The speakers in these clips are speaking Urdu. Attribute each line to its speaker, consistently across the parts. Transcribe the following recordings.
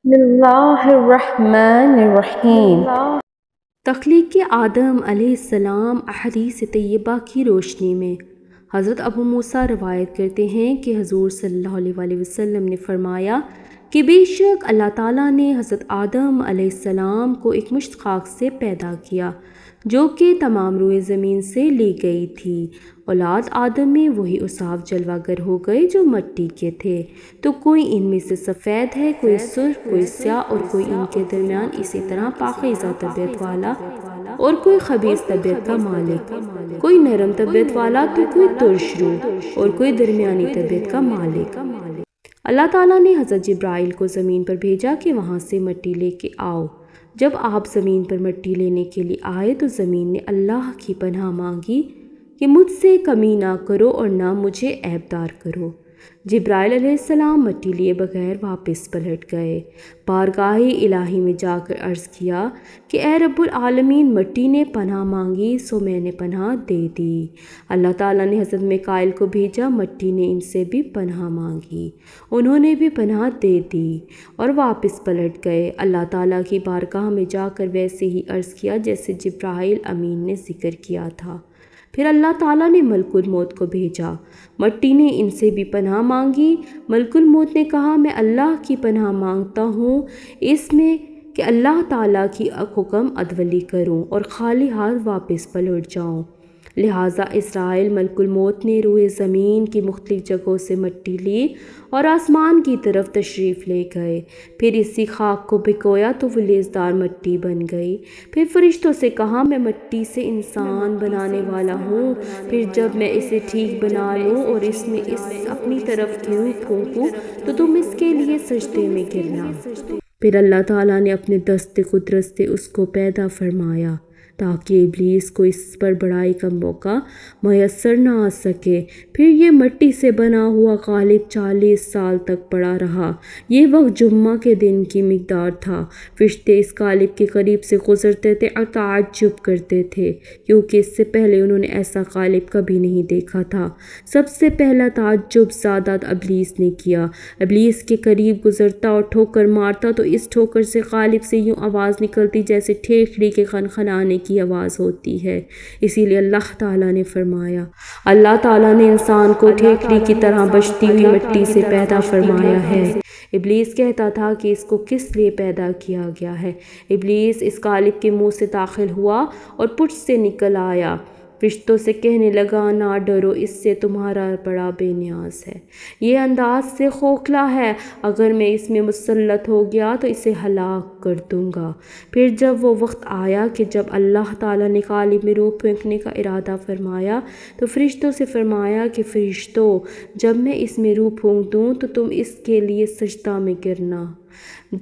Speaker 1: بسم اللہ الرحمن الرحیم۔
Speaker 2: تخلیق آدم علیہ السلام احادیث طیبہ کی روشنی میں حضرت ابو موسیٰ روایت کرتے ہیں کہ حضور صلی اللہ علیہ وسلم نے فرمایا کہ بے شک اللہ تعالیٰ نے حضرت آدم علیہ السلام کو ایک مشت خاک سے پیدا کیا جو کہ تمام روئے زمین سے لی گئی تھی۔ اولاد آدم میں وہی اصحاب جلوہ گر ہو گئے جو مٹی کے تھے، تو کوئی ان میں سے سفید ہے، کوئی سرخ، کوئی سیاہ، اور کوئی ان کے درمیان اسی طرح پاکیزہ طبیعت والا اور کوئی خبیث طبیعت کا مالک، کوئی نرم طبیعت والا تو کوئی ترش رو اور کوئی درمیانی طبیعت کا مالک۔ اللہ تعالیٰ نے حضرت جبرائیل کو زمین پر بھیجا کہ وہاں سے مٹی لے کے آؤ۔ جب آپ زمین پر مٹی لینے کے لیے آئے تو زمین نے اللہ کی پناہ مانگی کہ مجھ سے کمی نہ کرو اور نہ مجھے عیبدار کرو۔ جبرائیل علیہ السلام مٹی لیے بغیر واپس پلٹ گئے، بارگاہ الہی میں جا کر عرض کیا کہ اے رب العالمین، مٹی نے پناہ مانگی سو میں نے پناہ دے دی۔ اللہ تعالیٰ نے حضرت میکائیل کو بھیجا، مٹی نے ان سے بھی پناہ مانگی، انہوں نے بھی پناہ دے دی اور واپس پلٹ گئے۔ اللہ تعالیٰ کی بارگاہ میں جا کر ویسے ہی عرض کیا جیسے جبرائیل امین نے ذکر کیا تھا۔ پھر اللہ تعالیٰ نے ملک الموت کو بھیجا، مٹی نے ان سے بھی پناہ مانگی۔ ملک الموت نے کہا میں اللہ کی پناہ مانگتا ہوں اس میں کہ اللہ تعالیٰ کی حکم عدولی کروں اور خالی ہاتھ واپس پلٹ جاؤں۔ لہٰذا اسرائیل ملک الموت نے روئے زمین کی مختلف جگہوں سے مٹی لی اور آسمان کی طرف تشریف لے گئے، پھر اسی خاک کو بھگویا تو وہ لیسدار مٹی بن گئی۔ پھر فرشتوں سے کہا میں مٹی سے انسان بنانے والا ہوں، پھر جب میں اسے ٹھیک بنا لوں اور اس میں اپنی طرف کی روح پھونکوں تو تم اس کے لیے سجدے میں گرنا۔ پھر اللہ تعالیٰ نے اپنے دست قدرت سے اس کو پیدا فرمایا تاکہ ابلیس کو اس پر بڑائی کا موقع میسر نہ آ سکے۔ پھر یہ مٹی سے بنا ہوا غالب 40 سال تک پڑا رہا۔ یہ وقت جمعہ کے دن کی مقدار تھا۔ فرشتے اس غالب کے قریب سے گزرتے تھے اور تعجب کرتے تھے کیونکہ اس سے پہلے انہوں نے ایسا غالب کبھی نہیں دیکھا تھا۔ سب سے پہلا تعجب زیادہ ابلیس نے کیا۔ ابلیس کے قریب گزرتا اور ٹھوکر مارتا تو اس ٹھوکر سے غالب سے یوں آواز نکلتی جیسے ٹھیکڑی کے خنخنانے کی آواز ہوتی ہے۔ اسی لیے اللہ تعالیٰ نے فرمایا، اللہ تعالیٰ نے انسان کو ٹھیکڑی کی طرح بجتی ہوئی مٹی سے پیدا فرمایا ہے۔ ابلیس کہتا تھا کہ اس کو کس لیے پیدا کیا گیا ہے۔ ابلیس اس غالب کے منہ سے داخل ہوا اور پشت سے نکل آیا، فرشتوں سے کہنے لگا نہ ڈرو، اس سے تمہارا بڑا بے نیاز ہے، یہ انداز سے کھوکھلا ہے، اگر میں اس میں مسلط ہو گیا تو اسے ہلاک کر دوں گا۔ پھر جب وہ وقت آیا کہ جب اللہ تعالیٰ نے غالب میں روح پھونکنے کا ارادہ فرمایا تو فرشتوں سے فرمایا کہ فرشتوں جب میں اس میں روح پھونک دوں تو تم اس کے لیے سجدہ میں گرنا۔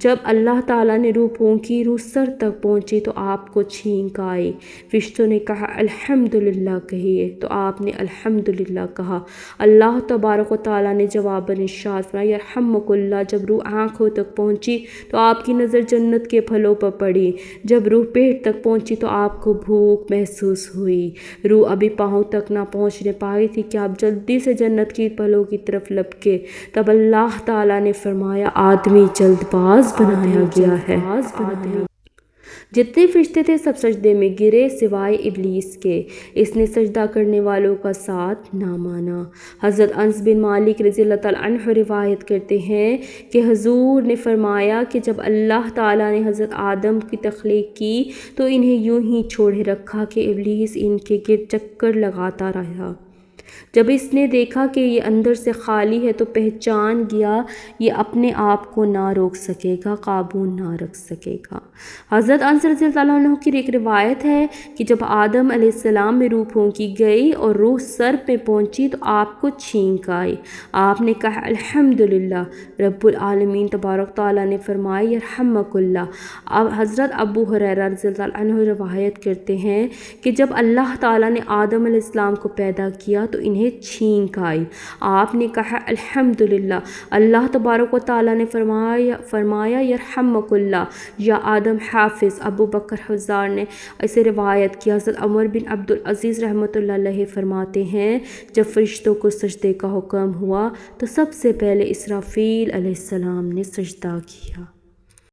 Speaker 2: جب اللہ تعالیٰ نے روح پھونکی، روح سر تک پہنچی تو آپ کو چھینک آئی۔ فرشتوں نے کہا الحمدللہ کہیے تو آپ نے الحمدللہ کہا۔ اللہ تبارک و تعالیٰ نے جواباً ارشاد فرمایا یرحمک اللہ۔ جب روح آنکھوں تک پہنچی تو آپ کی نظر جنت کے پھلوں پر پڑی۔ جب روح پیٹ تک پہنچی تو آپ کو بھوک محسوس ہوئی۔ روح ابھی پاؤں تک نہ پہنچنے پائی تھی کہ آپ جلدی سے جنت کی پھلوں کی طرف لپکے۔ تب اللہ تعالیٰ نے فرمایا آدمی جلد باز بنایا گیا ہے۔ جتنے فرشتے تھے سب سجدے میں گرے سوائے ابلیس کے، اس نے سجدہ کرنے والوں کا ساتھ نہ مانا۔ حضرت انس بن مالک رضی اللہ تعالیٰ عنہ روایت کرتے ہیں کہ حضور نے فرمایا کہ جب اللہ تعالیٰ نے حضرت آدم کی تخلیق کی تو انہیں یوں ہی چھوڑے رکھا کہ ابلیس ان کے گرد چکر لگاتا رہا۔ جب اس نے دیکھا کہ یہ اندر سے خالی ہے تو پہچان گیا یہ اپنے آپ کو نہ روک سکے گا، قابو نہ رکھ سکے گا۔ حضرت انس رضی اللہ عنہ کی ایک روایت ہے کہ جب آدم علیہ السلام میں روح پھونکی گئی اور روح سر پہ پہنچی تو آپ کو چھینک آئی۔ آپ نے کہا الحمدللہ۔ رب العالمین تبارک تعالیٰ نے فرمایا یرحمک اللہ۔ اب حضرت ابو ہریرہ رضی اللہ عنہ روایت کرتے ہیں کہ جب اللہ تعالیٰ نے آدم علیہ السلام کو پیدا کیا تو انہیں چھینک آئی۔ آپ نے کہا الحمدللہ۔ اللہ تبارک و تعالیٰ نے فرمایا یرحمک اللہ یا آدم حافظ۔ ابو بکر حضار نے اسے روایت کیا۔ حضرت عمر بن عبدالعزیز رحمۃ اللہ علیہ فرماتے ہیں جب فرشتوں کو سجدے کا حکم ہوا تو سب سے پہلے اسرافیل علیہ السلام نے سجدہ کیا۔